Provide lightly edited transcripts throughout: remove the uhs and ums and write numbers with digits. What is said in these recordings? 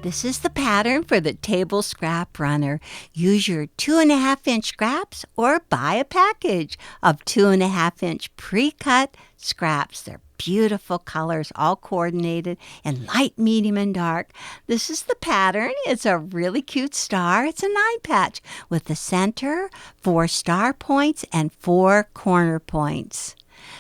This is the pattern for the table scrap runner. Use your 2.5-inch scraps or buy a package of 2.5-inch pre-cut scraps. They're beautiful colors, all coordinated in light, medium, and dark. This is the pattern. It's a really cute star. It's a 9-patch with the center, 4 star points, and 4 corner points.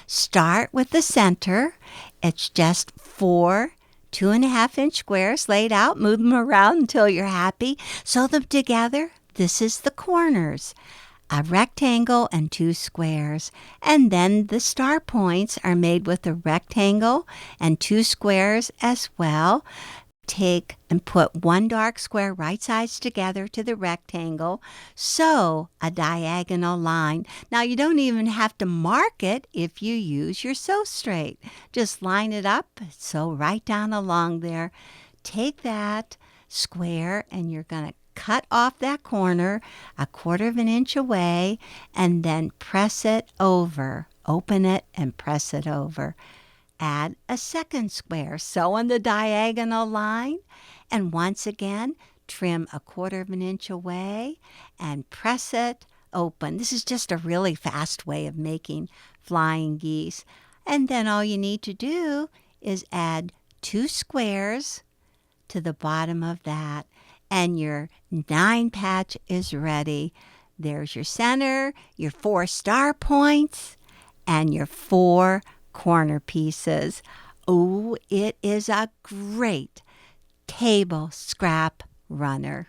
Start with the center. It's just 4 2.5-inch squares laid out. Move them around until you're happy. Sew them together. This is the corners. A rectangle and 2 squares. And then the star points are made with a rectangle and 2 squares as well. Take and put 1 dark square right sides together to the rectangle. Sew a diagonal line. Now you don't even have to mark it if you use your sew straight. Just line it up, sew right down along there. Take that square and you're going to cut off that corner 1/4 inch away and then press it over. Open it and press it over. Add a second square, sew on the diagonal line, and once again, trim 1/4 inch away and press it open. This is just a really fast way of making flying geese. And then all you need to do is add 2 squares to the bottom of that, and your 9-patch is ready. There's your center, your 4 star points, and your 4 corner pieces. Oh, it is a great table scrap runner.